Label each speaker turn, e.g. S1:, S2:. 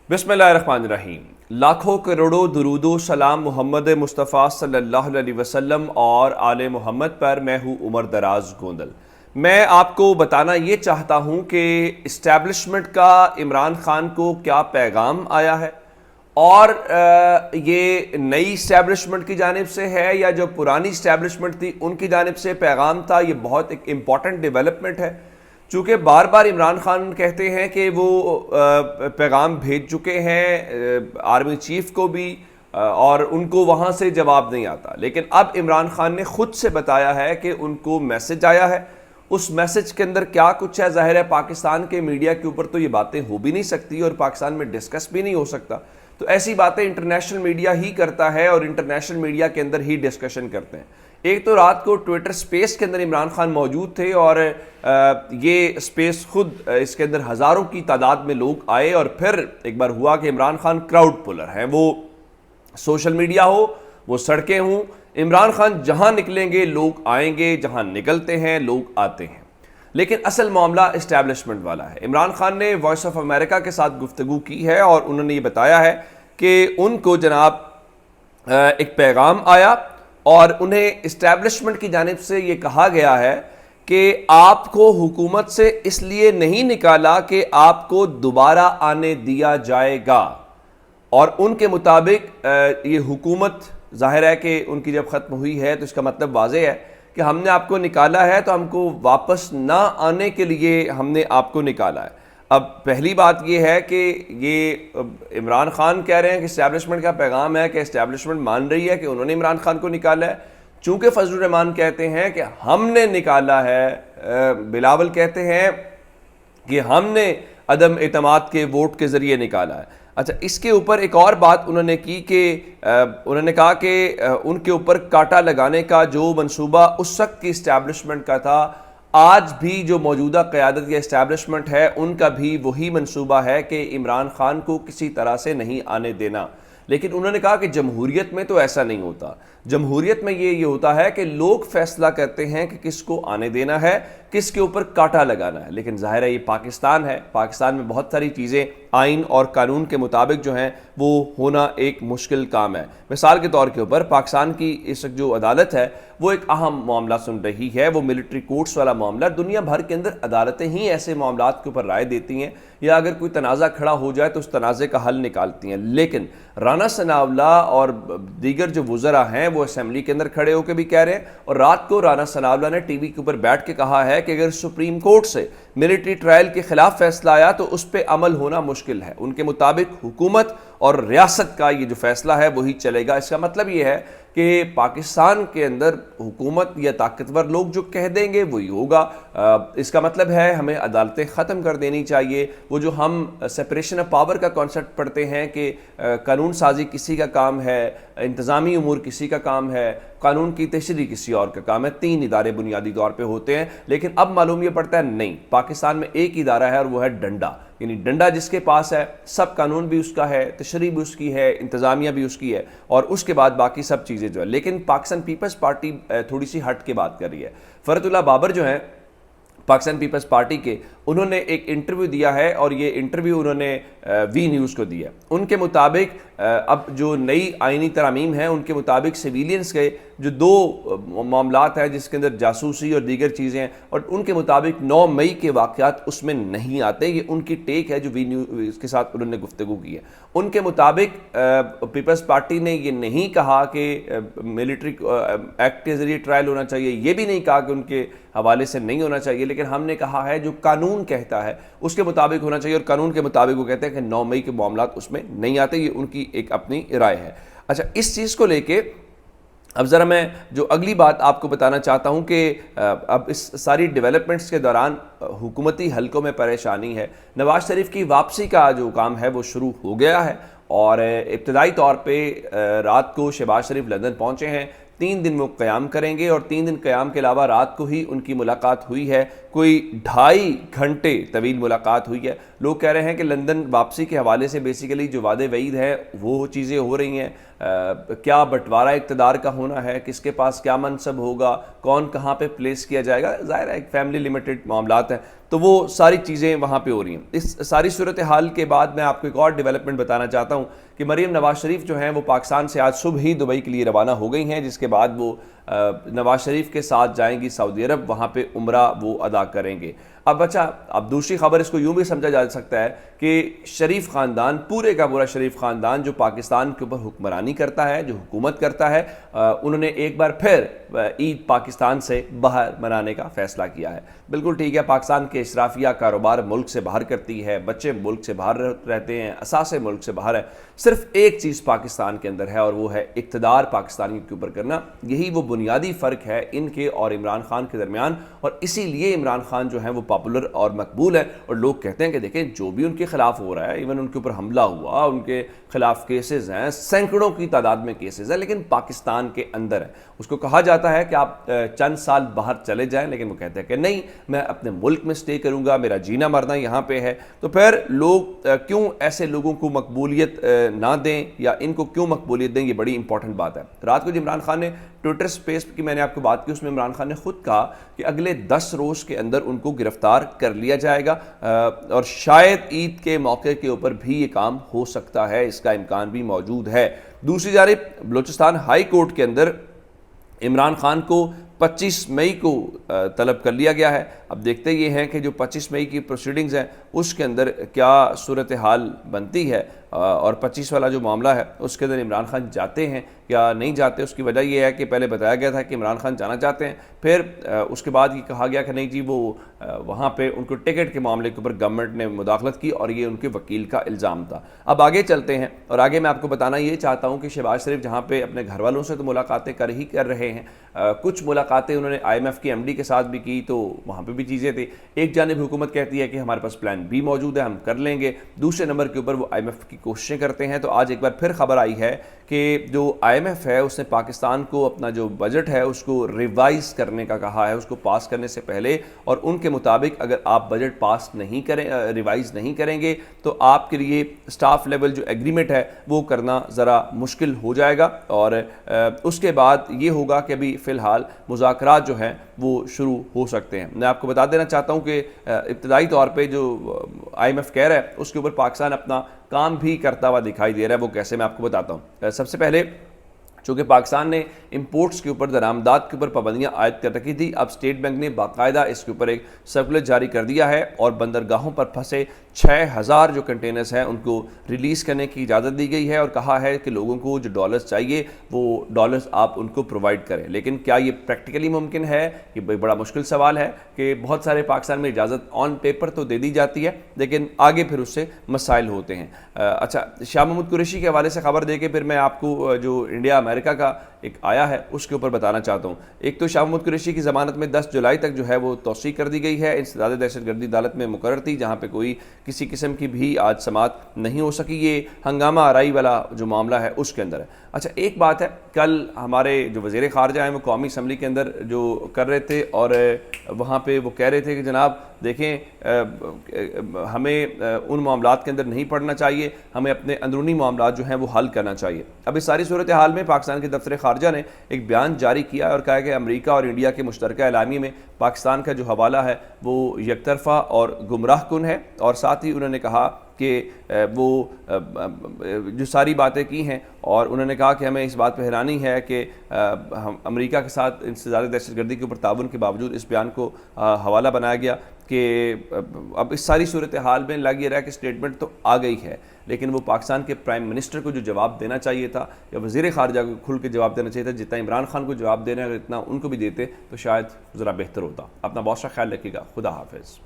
S1: बिस्मिल्लाहिर्रहमानिर्रहीम। लाखों करोड़ों दुरूदो सलाम मोहम्मद मुस्तफ़ा सल्लल्लाहु अलैहि वसल्लम और आले मोहम्मद पर। मैं हूँ उमर दराज गोंदल। मैं आपको बताना ये चाहता हूँ कि इस्टेब्लिशमेंट का इमरान खान को क्या पैगाम आया है, और ये नई इस्टेब्लिशमेंट की जानिब से है या जो पुरानी इस्टेब्लिशमेंट थी उनकी जानिब से पैगाम था। ये बहुत एक इम्पॉर्टेंट डेवलपमेंट है, चूँकि बार बार इमरान खान कहते हैं कि वो पैगाम भेज चुके हैं आर्मी चीफ को भी, और उनको वहाँ से जवाब नहीं आता। लेकिन अब इमरान खान ने ख़ुद से बताया है कि उनको मैसेज आया है। उस मैसेज के अंदर क्या कुछ है, ज़ाहिर है पाकिस्तान के मीडिया के ऊपर तो ये बातें हो भी नहीं सकती और पाकिस्तान में डिस्कस भी नहीं हो सकता। तो ऐसी बातें इंटरनेशनल मीडिया ही करता है और इंटरनेशनल मीडिया के अंदर ही डिस्कशन करते हैं। एक तो रात को ट्विटर स्पेस के अंदर इमरान खान मौजूद थे और ये स्पेस खुद इसके अंदर हज़ारों की तादाद में लोग आए, और फिर एक बार हुआ कि इमरान खान क्राउड पुलर हैं। वो सोशल मीडिया हो, वो सड़कें हों, इमरान खान जहां निकलेंगे लोग आएंगे, जहां निकलते हैं लोग आते हैं। लेकिन असल मामला इस्टेब्लिशमेंट वाला है। इमरान खान ने वॉइस ऑफ अमेरिका के साथ गुफ्तगू की है और उन्होंने ये बताया है कि उनको जनाब एक पैगाम आया और उन्हें इस्टेब्लिशमेंट की जानिब से ये कहा गया है कि आपको हुकूमत से इसलिए नहीं निकाला कि आपको दोबारा आने दिया जाएगा। और उनके मुताबिक ये हुकूमत, ज़ाहिर है कि उनकी जब ख़त्म हुई है तो इसका मतलब वाज़ेह है कि हमने आपको निकाला है तो हमको वापस ना आने के लिए हमने आपको निकाला है। अब पहली बात ये है कि ये इमरान खान कह रहे हैं कि इस्टेब्लिशमेंट का पैगाम है कि इस्टेब्लिशमेंट मान रही है कि उन्होंने इमरान खान को निकाला है, चूँकि फजलुर रहमान कहते हैं कि हमने निकाला है, बिलावल कहते हैं कि हमने अदम एतमाद के वोट के ज़रिए निकाला है। अच्छा, इसके ऊपर एक और बात उन्होंने की कि उन्होंने कहा कि उनके ऊपर कांटा लगाने का जो मंसूबा उस वक्त की इस्टेब्लिशमेंट का था, आज भी जो मौजूदा क़यादत या इस्टेब्लिशमेंट है उनका भी वही मंसूबा है कि इमरान खान को किसी तरह से नहीं आने देना। लेकिन उन्होंने कहा कि जमहूरियत में तो ऐसा नहीं होता। जमहूरियत में ये होता है कि लोग फैसला करते हैं कि किसको आने देना है, किसके ऊपर कांटा लगाना है। लेकिन ज़ाहिर है ये पाकिस्तान है, पाकिस्तान में बहुत सारी चीज़ें आइन और कानून के मुताबिक जो हैं वो होना एक मुश्किल काम है। मिसाल के तौर के ऊपर पाकिस्तान की इस जो अदालत है वो एक अहम मामला सुन रही है, वो मिलिट्री कोर्ट्स वाला मामला। दुनिया भर के अंदर अदालतें ही ऐसे मामलात के ऊपर राय देती हैं, या अगर कोई तनाज़ा खड़ा हो जाए तो उस तनाज़े का हल निकालती हैं। लेकिन राना सनावला और दीगर जो वुज़रा हैं वो असेंबली के अंदर खड़े होकर भी कह रहे हैं, और रात को राना सनावला ने टीवी के ऊपर बैठ के कहा है कि अगर सुप्रीम कोर्ट से मिलिट्री ट्रायल के खिलाफ फैसला आया तो उस पर अमल होना मुश्किल है। उनके मुताबिक हुकूमत और रियासत का ये जो फैसला है वही चलेगा। इसका मतलब ये है कि पाकिस्तान के अंदर हुकूमत या ताकतवर लोग जो कह देंगे वही होगा। इसका मतलब है हमें अदालतें ख़त्म कर देनी चाहिए। वो जो हम सेपरेशन ऑफ पावर का कॉन्सेप्ट पढ़ते हैं कि कानून साजी किसी का काम है, इंतज़ामी उमूर किसी का काम है, कानून की तशरीह किसी और का काम है। 3 इदारे बुनियादी तौर पे होते हैं, लेकिन अब मालूम ये पड़ता है नहीं, पाकिस्तान में एक इदारा है और वो है डंडा। यानी डंडा जिसके पास है, सब कानून भी उसका है, तशरीह भी उसकी है, इंतज़ामिया भी उसकी है, और उसके बाद बाकी सब चीज़ें जो है। लेकिन पाकिस्तान पीपल्स पार्टी थोड़ी सी हट के बात कर रही है। फरतुल्लाह बाबर जो है पाकिस्तान पीपल्स पार्टी के, उन्होंने एक इंटरव्यू दिया है और ये इंटरव्यू उन्होंने वी न्यूज़ को दिया। उनके मुताबिक अब जो नई आइनी तरामीम है उनके मुताबिक सिविलियंस के जो 2 मामलात हैं जिसके अंदर जासूसी और दीगर चीज़ें हैं, और उनके मुताबिक 9 मई के वाक़यात उसमें नहीं आते। ये उनकी टेक है जो वी न्यूज़ के साथ उन्होंने गुफ्तगू की है। उनके मुताबिक पीपल्स पार्टी ने ये नहीं कहा कि मिलिट्री एक्ट के ज़रिए ट्रायल होना चाहिए, ये भी नहीं कहा कि उनके हवाले से नहीं होना चाहिए, लेकिन हमने कहा है जो कानून कहता है उसके मुताबिक होना चाहिए, और कानून के मुताबिक वो कहते हैं कि 9 मई के मामलात उसमें नहीं आते। ये उनकी एक अपनी राय है। अच्छा, इस चीज़ को लेके अब ज़रा मैं जो अगली बात आपको बताना चाहता हूँ कि अब इस सारी डेवलपमेंट्स के दौरान हुकूमती हलकों में परेशानी है। नवाज शरीफ की वापसी का जो काम है वो शुरू हो गया है, और इब्तदाई तौर पे रात को शहबाज शरीफ लंदन पहुँचे हैं। 3 दिन वो क़याम करेंगे, और 3 दिन क़याम के अलावा रात को ही उनकी मुलाकात हुई है। कोई 2.5 घंटे तवील मुलाकात हुई है। लोग कह रहे हैं कि लंदन वापसी के हवाले से बेसिकली जो वादे वईद है वो चीज़ें हो रही हैं। کیا بٹوارہ اقتدار کا ہونا ہے، کس کے پاس کیا منصب ہوگا، کون کہاں پہ پلیس کیا جائے گا، ظاہر ہے ایک فیملی لیمیٹڈ معاملات ہیں، تو وہ ساری چیزیں وہاں پہ ہو رہی ہیں۔ اس ساری صورتحال کے بعد میں آپ کو ایک اور ڈیولپمنٹ بتانا چاہتا ہوں کہ مریم نواز شریف جو ہیں وہ پاکستان سے آج صبح ہی دبئی کے لیے روانہ ہو گئی ہیں، جس کے بعد وہ نواز شریف کے ساتھ جائیں گی سعودی عرب، وہاں پہ عمرہ وہ ادا کریں گے۔ اب دوسری خبر اس کو یوں بھی سمجھا جا سکتا ہے کہ شریف خاندان، پورے کا پورا شریف خاندان جو پاکستان کے اوپر حکمرانی کرتا ہے، جو حکومت کرتا ہے، انہوں نے ایک بار پھر عید پاکستان سے باہر منانے کا فیصلہ کیا ہے۔ بالکل ٹھیک ہے، پاکستان کے اشرافیہ کاروبار ملک سے باہر کرتی ہے، بچے ملک سے باہر رہتے ہیں، اثاثے ملک سے باہر ہے، صرف ایک چیز پاکستان کے اندر ہے اور وہ ہے اقتدار پاکستانی کے اوپر کرنا۔ یہی وہ بنیادی فرق ہے ان کے اور عمران خان کے درمیان، اور اسی لیے عمران خان جو ہیں وہ پاپولر اور مقبول ہے، اور لوگ کہتے ہیں کہ دیکھیں جو بھی ان کے خلاف ہو رہا ہے، ایون ان کے اوپر حملہ ہوا، ان کے خلاف کیسز ہیں، سینکڑوں کی تعداد میں کیسز ہیں، لیکن پاکستان کے اندر ہے۔ اس کو کہا جاتا ہے کہ آپ چند سال باہر چلے جائیں، لیکن وہ کہتے ہیں کہ نہیں، میں اپنے ملک میں سٹے کروں گا، میرا جینا مرنا یہاں پہ ہے۔ تو پھر لوگ کیوں ایسے لوگوں کو مقبولیت نہ دیں، یا ان کو کیوں مقبولیت دیں، یہ بڑی امپورٹنٹ بات ہے۔ رات کو جو عمران خان نے ٹویٹر سپیس کی میں نے آپ کو بات کی، اس میں عمران خان نے خود کہا کہ اگلے 10 روز کے اندر ان کو گرفتار کر لیا جائے گا، اور شاید عید کے موقع کے اوپر بھی یہ کام ہو سکتا ہے، اس کا امکان بھی موجود ہے۔ دوسری جانب بلوچستان ہائی کورٹ کے اندر عمران خان کو 25 مئی کو طلب کر لیا گیا ہے۔ اب دیکھتے یہ ہیں کہ جو 25 مئی کی پروسیڈنگز ہیں اس کے اندر کیا صورتحال بنتی ہے، اور 25 والا جو معاملہ ہے اس کے اندر عمران خان جاتے ہیں یا نہیں جاتے۔ اس کی وجہ یہ ہے کہ پہلے بتایا گیا تھا کہ عمران خان جانا چاہتے ہیں، پھر اس کے بعد یہ کہا گیا کہ نہیں جی، وہ وہاں پہ ان کو ٹکٹ کے معاملے کے اوپر گورنمنٹ نے مداخلت کی، اور یہ ان کے وکیل کا الزام تھا۔ اب آگے چلتے ہیں، اور آگے میں آپ کو بتانا یہ چاہتا ہوں کہ شہباز شریف جہاں پہ اپنے گھر والوں سے تو ملاقاتیں کر رہے ہیں، کچھ ملاقاتیں انہوں نے IMF کی MD کے ساتھ بھی کی، تو وہاں پہ بھی چیزیں تھیں۔ ایک جانب حکومت کہتی ہے کہ ہمارے پاس پلان B موجود ہے، ہم کر لیں گے، دوسرے نمبر کے اوپر وہ IMF کی کوششیں کرتے ہیں۔ تو آج ایک بار پھر خبر آئی ہے کہ جو IMF ہے اس نے پاکستان کو اپنا جو بجٹ ہے اس کو ریوائز کرنے کا کہا ہے، اس کو پاس کرنے سے پہلے، اور ان کے مطابق اگر آپ بجٹ پاس نہیں کریں، ریوائز نہیں کریں گے، تو آپ کے لیے سٹاف لیول جو ایگریمنٹ ہے وہ کرنا ذرا مشکل ہو جائے گا، اور اس کے بعد یہ ہوگا کہ ابھی فی الحال مذاکرات جو ہیں وہ شروع ہو سکتے ہیں۔ میں آپ کو بتا دینا چاہتا ہوں کہ ابتدائی طور پہ جو IMF کہہ رہا ہے اس کے اوپر پاکستان اپنا کام بھی کرتا ہوا دکھائی دے رہا ہے۔ وہ کیسے، میں آپ کو بتاتا ہوں۔ سب سے پہلے چونکہ پاکستان نے امپورٹس کے اوپر، درآمدات کے اوپر پابندیاں عائد کر رکھی تھی، اب اسٹیٹ بینک نے باقاعدہ اس کے اوپر ایک سرکولر جاری کر دیا ہے، اور بندرگاہوں پر پھنسے 6000 جو کنٹینرز ہیں ان کو ریلیز کرنے کی اجازت دی گئی ہے، اور کہا ہے کہ لوگوں کو جو ڈالرز چاہیے وہ ڈالرز آپ ان کو پرووائڈ کریں۔ لیکن کیا یہ پریکٹیکلی ممکن ہے؟ یہ بڑا مشکل سوال ہے کہ بہت سارے پاکستان میں اجازت آن پیپر تو دے دی جاتی ہے، لیکن آگے پھر اس سے مسائل ہوتے ہیں۔ اچھا، شاہ محمود قریشی کے حوالے سے خبر دے کے پھر میں آپ کو جو انڈیا امریکہ کا ایک آیا ہے اس کے اوپر بتانا چاہتا ہوں۔ ایک تو شاہ محمود قریشی کی ضمانت میں 10 جولائی تک جو ہے وہ توسیع کر دی گئی ہے، انسداد دہشت گردی عدالت میں مقرر تھی، جہاں پہ کوئی کسی قسم کی بھی آج سماعت نہیں ہو سکی۔ یہ ہنگامہ آرائی والا جو معاملہ ہے اس کے اندر ہے۔ اچھا، ایک بات ہے، کل ہمارے جو وزیر خارجہ ہیں وہ قومی اسمبلی کے اندر جو کر رہے تھے، اور وہاں پہ وہ کہہ رہے تھے کہ جناب دیکھیں، ہمیں ان معاملات کے اندر نہیں پڑنا چاہیے، ہمیں اپنے اندرونی معاملات جو ہیں وہ حل کرنا چاہیے۔ اب اس ساری صورتحال میں پاکستان کے دفتر خارجہ نے ایک بیان جاری کیا اور کہا کہ امریکہ اور انڈیا کے مشترکہ اعلامیے میں پاکستان کا جو حوالہ ہے وہ یک طرفہ اور گمراہ کن ہے، اور ساتھ ہی انہوں نے کہا کہ وہ جو ساری باتیں کی ہیں، اور انہوں نے کہا کہ ہمیں اس بات پہ حیرانی ہے کہ امریکہ کے ساتھ انسداد دہشت گردی کے اوپر تعاون کے باوجود اس بیان کو حوالہ بنایا گیا، کہ اب اس ساری صورتحال میں لگ یہ رہا ہے کہ اسٹیٹمنٹ تو آ گئی ہے، لیکن وہ پاکستان کے پرائم منسٹر کو جو جواب دینا چاہیے تھا، یا وزیر خارجہ کو کھل کے جواب دینا چاہیے تھا، جتنا عمران خان کو جواب دینا ہے اگر اتنا ان کو بھی دیتے تو شاید ذرا بہتر ہوتا۔ اپنا بہت سا خیال رکھیے گا۔ خدا حافظ۔